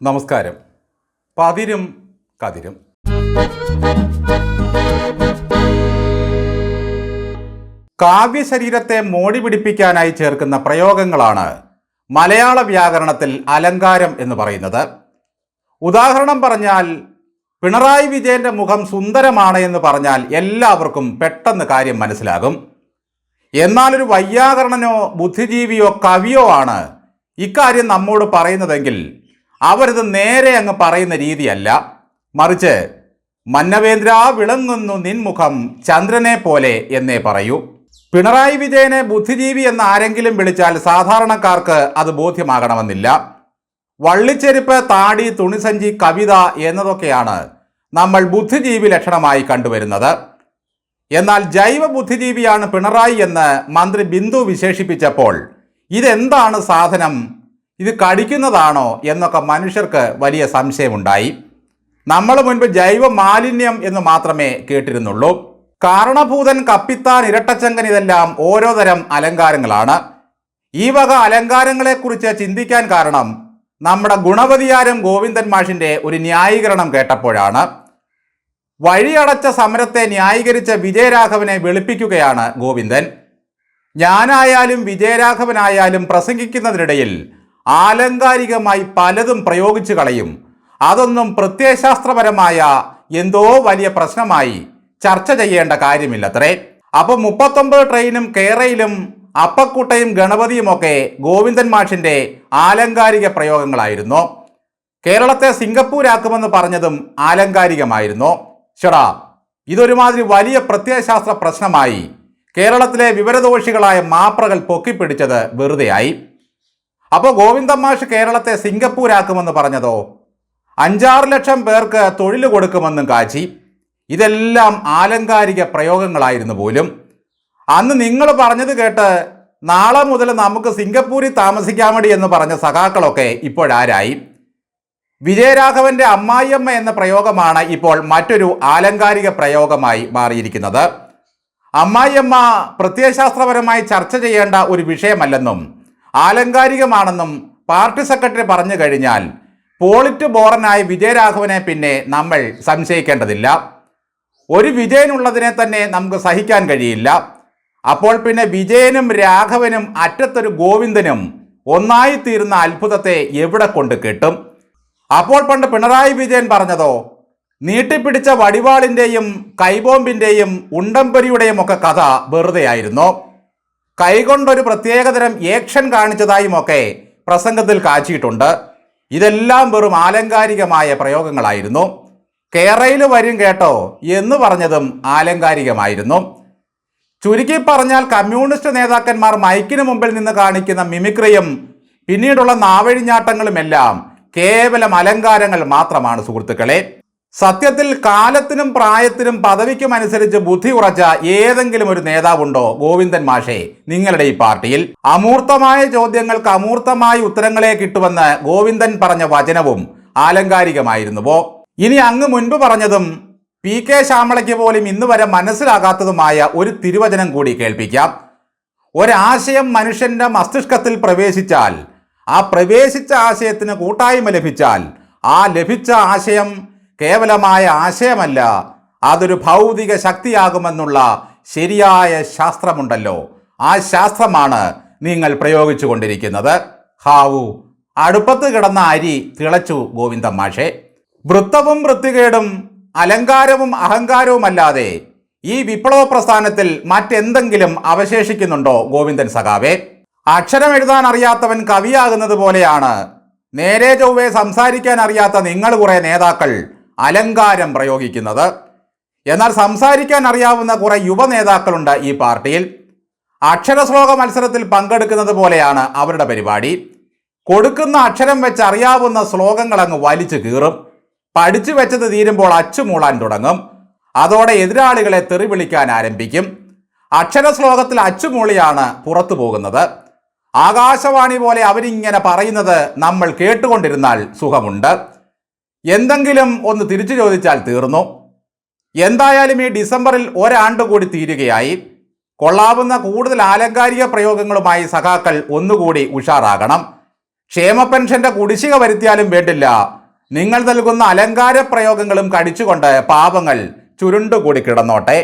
നമസ്കാരം. പതിരും കതിരും. കാവ്യശരീരത്തെ മോടി പിടിപ്പിക്കാനായി ചേർക്കുന്ന പ്രയോഗങ്ങളാണ് മലയാള വ്യാകരണത്തിൽ അലങ്കാരം എന്ന് പറയുന്നത്. ഉദാഹരണം പറഞ്ഞാൽ, പിണറായി വിജയന്റെ മുഖം സുന്ദരമാണ് എന്ന് പറഞ്ഞാൽ എല്ലാവർക്കും പെട്ടെന്ന് കാര്യം മനസ്സിലാകും. എന്നാൽ ഒരു വൈയാകരണനോ ബുദ്ധിജീവിയോ കവിയോ ആണ് ഇക്കാര്യം നമ്മോട് പറയുന്നതെങ്കിൽ അവരിത് നേരെ അങ്ങ് പറയുന്ന രീതിയല്ല. മറിച്ച് മന്നവേന്ദ്ര വിളങ്ങുന്നു നിൻമുഖം ചന്ദ്രനെ പോലെ എന്നേ പറയൂ. പിണറായി വിജയനെ ബുദ്ധിജീവി എന്ന് ആരെങ്കിലും വിളിച്ചാൽ സാധാരണക്കാർക്ക് അത് ബോധ്യമാകണമെന്നില്ല. വള്ളിച്ചെരുപ്പ്, താടി, തുണിസഞ്ചി, കവിത എന്നതൊക്കെയാണ് നമ്മൾ ബുദ്ധിജീവി ലക്ഷണമായി കണ്ടുവരുന്നത്. എന്നാൽ ജൈവ ബുദ്ധിജീവിയാണ് പിണറായി എന്ന് മന്ത്രി ബിന്ദു വിശേഷിപ്പിച്ചപ്പോൾ ഇതെന്താണ് സാധനം, ഇത് കടിക്കുന്നതാണോ എന്നൊക്കെ മനുഷ്യർക്ക് വലിയ സംശയമുണ്ടായി. നമ്മൾ മുൻപ് ജൈവ മാലിന്യം എന്ന് മാത്രമേ കേട്ടിരുന്നുള്ളൂ. കാരണഭൂതൻ, കപ്പിത്താൻ, ഇരട്ടച്ചങ്കൻ ഇതെല്ലാം ഓരോ തരം അലങ്കാരങ്ങളാണ്. ഈ വക അലങ്കാരങ്ങളെക്കുറിച്ച് ചിന്തിക്കാൻ കാരണം നമ്മുടെ ഗുണവതിയാരം ഗോവിന്ദൻ മാഷിൻ്റെ ഒരു ന്യായീകരണം കേട്ടപ്പോഴാണ്. വഴിയടച്ച സമരത്തെ ന്യായീകരിച്ച വിജയരാഘവനെ വെളുപ്പിക്കുകയാണ് ഗോവിന്ദൻ. ഞാനായാലും വിജയരാഘവനായാലും പ്രസംഗിക്കുന്നതിനിടയിൽ ആലങ്കാരികമായി പലതും പ്രയോഗിച്ചു കളയും. അതൊന്നും പ്രത്യയശാസ്ത്രപരമായ എന്തോ വലിയ പ്രശ്നമായി ചർച്ച ചെയ്യേണ്ട കാര്യമില്ലത്രേ. അപ്പോൾ 39 ട്രെയിനും കേരയിലും അപ്പക്കുട്ടയും ഗണപതിയുമൊക്കെ ഗോവിന്ദൻ മാഷിൻ്റെ ആലങ്കാരിക പ്രയോഗങ്ങളായിരുന്നു. കേരളത്തെ സിംഗപ്പൂരാക്കുമെന്ന് പറഞ്ഞതും ആലങ്കാരികമായിരുന്നു. ചേടാ, ഇതൊരുമാതിരി വലിയ പ്രത്യയശാസ്ത്ര പ്രശ്നമായി കേരളത്തിലെ വിവരദോഷികളായ മാപ്രകൾ പൊക്കിപ്പിടിച്ചത് വെറുതെയായി. അപ്പോൾ ഗോവിന്ദൻ മാഷ് കേരളത്തെ സിംഗപ്പൂരാക്കുമെന്ന് പറഞ്ഞതോ 5-6 ലക്ഷം പേർക്ക് തൊഴിൽ കൊടുക്കുമെന്നും കാച്ചി. ഇതെല്ലാം ആലങ്കാരിക പ്രയോഗങ്ങളായിരുന്നു പോലും. അന്ന് നിങ്ങൾ പറഞ്ഞത് കേട്ട് നാളെ മുതൽ നമുക്ക് സിംഗപ്പൂരിൽ താമസിക്കാമടി എന്ന് പറഞ്ഞ സഖാക്കളൊക്കെ ഇപ്പോഴാരായി? വിജയരാഘവന്റെ അമ്മായിയമ്മ എന്ന പ്രയോഗമാണ് ഇപ്പോൾ മറ്റൊരു ആലങ്കാരിക പ്രയോഗമായി മാറിയിരിക്കുന്നത്. അമ്മായിയമ്മ പ്രത്യയശാസ്ത്രപരമായി ചർച്ച ചെയ്യേണ്ട ഒരു വിഷയമല്ലെന്നും ആലങ്കാരികമാണെന്നും പാർട്ടി സെക്രട്ടറി പറഞ്ഞു കഴിഞ്ഞാൽ പോളിറ്റ് ബോറനായ വിജയരാഘവനെ പിന്നെ നമ്മൾ സംശയിക്കേണ്ടതില്ല. ഒരു വിജയനുള്ളതിനെ തന്നെ നമുക്ക് സഹിക്കാൻ കഴിയില്ല. അപ്പോൾ പിന്നെ വിജയനും രാഘവനും അറ്റത്തൊരു ഗോവിന്ദനും ഒന്നായിത്തീരുന്ന അത്ഭുതത്തെ എവിടെ കൊണ്ട് കിട്ടും? അപ്പോൾ പണ്ട് പിണറായി വിജയൻ പറഞ്ഞതോ, നീട്ടിപ്പിടിച്ച വടിവാളിൻ്റെയും കൈബോംബിൻ്റെയും ഉണ്ടംപൊരിയുടെയും ഒക്കെ കഥ വെറുതെയായിരുന്നു. കൈകൊണ്ടൊരു പ്രത്യേകതരം ഏക്ഷൻ കാണിച്ചതായുമൊക്കെ പ്രസംഗത്തിൽ കാച്ചിയിട്ടുണ്ട്. ഇതെല്ലാം വെറും ആലങ്കാരികമായ പ്രയോഗങ്ങളായിരുന്നു. കേരയിൽ വരും കേട്ടോ എന്ന് പറഞ്ഞതും ആലങ്കാരികമായിരുന്നു. ചുരുക്കി പറഞ്ഞാൽ കമ്മ്യൂണിസ്റ്റ് നേതാക്കന്മാർ മൈക്കിന് മുമ്പിൽ നിന്ന് കാണിക്കുന്ന മിമിക്രിയും പിന്നീടുള്ള നാവഴിഞ്ഞാട്ടങ്ങളുമെല്ലാം കേവലം അലങ്കാരങ്ങൾ മാത്രമാണ് സുഹൃത്തുക്കളെ. സത്യത്തിൽ കാലത്തിനും പ്രായത്തിനും പദവിക്കും അനുസരിച്ച് ബുദ്ധി ഉറച്ച ഏതെങ്കിലും ഒരു നേതാവുണ്ടോ ഗോവിന്ദൻ മാഷേ നിങ്ങളുടെ ഈ പാർട്ടിയിൽ? അമൂർത്തമായ ചോദ്യങ്ങൾക്ക് അമൂർത്തമായ ഉത്തരങ്ങളെ കിട്ടുമെന്ന് ഗോവിന്ദൻ പറഞ്ഞ വചനവും ആലങ്കാരികമായിരുന്നുവോ? ഇനി അങ്ങ് മുൻപ് പറഞ്ഞതും PK ശ്യാമളയ്ക്ക് പോലും ഇന്ന് വരെ മനസ്സിലാകാത്തതുമായ ഒരു തിരുവചനം കൂടി കേൾപ്പിക്കാം. ഒരാശയം മനുഷ്യന്റെ മസ്തിഷ്കത്തിൽ പ്രവേശിച്ചാൽ, ആ പ്രവേശിച്ച ആശയത്തിന് കൂട്ടായ്മ ലഭിച്ചാൽ, ആ ലഭിച്ച ആശയം കേവലമായ ആശയമല്ല, അതൊരു ഭൗതിക ശക്തിയാകുമെന്നുള്ള ശരിയായ ശാസ്ത്രമുണ്ടല്ലോ. ആ ശാസ്ത്രമാണ് നിങ്ങൾ പ്രയോഗിച്ചു കൊണ്ടിരിക്കുന്നത്. ഹാവു, അടുപ്പത്ത് കിടന്ന അരി തിളച്ചു ഗോവിന്ദൻ മാഷേ. വൃത്തവും വൃത്തികേടും അലങ്കാരവും അഹങ്കാരവുമല്ലാതെ ഈ വിപ്ലവ പ്രസ്ഥാനത്തിൽ മറ്റെന്തെങ്കിലും അവശേഷിക്കുന്നുണ്ടോ ഗോവിന്ദൻ സഖാവേ? അക്ഷരം എഴുതാൻ അറിയാത്തവൻ കവിയാകുന്നത് പോലെയാണ് നേരെ ചൊവ്വേ സംസാരിക്കാൻ അറിയാത്ത നിങ്ങൾ കുറെ നേതാക്കൾ അലങ്കാരം പ്രയോഗിക്കുന്നത്. എന്നാൽ സംസാരിക്കാൻ അറിയാവുന്ന കുറെ യുവ നേതാക്കളുണ്ട് ഈ പാർട്ടിയിൽ. അക്ഷരശ്ലോക മത്സരത്തിൽ പങ്കെടുക്കുന്നത് പോലെയാണ് അവരുടെ പരിപാടി. കൊടുക്കുന്ന അക്ഷരം വെച്ച് അറിയാവുന്ന ശ്ലോകങ്ങൾ അങ്ങ് വലിച്ചു കീറും. പഠിച്ചു വെച്ചത് തീരുമ്പോൾ അച്ചുമൂളാൻ തുടങ്ങും. അതോടെ എതിരാളികളെ തെറി വിളിക്കാൻ ആരംഭിക്കും. അക്ഷരശ്ലോകത്തിൽ അച്ചുമൂളിയാണ് പുറത്തു പോകുന്നത്. ആകാശവാണി പോലെ അവരിങ്ങനെ പറയുന്നത് നമ്മൾ കേട്ടുകൊണ്ടിരുന്നാൽ സുഖമുണ്ട്. എന്തെങ്കിലും ഒന്ന് തിരിച്ചു ചോദിച്ചാൽ തീർന്നു. എന്തായാലും ഈ ഡിസംബറിൽ ഒരാണ്ട് കൂടി തീരുകയായി. കൊള്ളാവുന്ന കൂടുതൽ ആലങ്കാരിക പ്രയോഗങ്ങളുമായി സഖാക്കൾ ഒന്നുകൂടി ഉഷാറാകണം. ക്ഷേമ പെൻഷന്റെ കുടിശ്ശിക വരുത്തിയാലും വേണ്ടില്ല, നിങ്ങൾ നൽകുന്ന അലങ്കാര പ്രയോഗങ്ങളും കടിച്ചുകൊണ്ട് പാവങ്ങൾ ചുരുണ്ടുകൂടി കിടന്നോട്ടെ.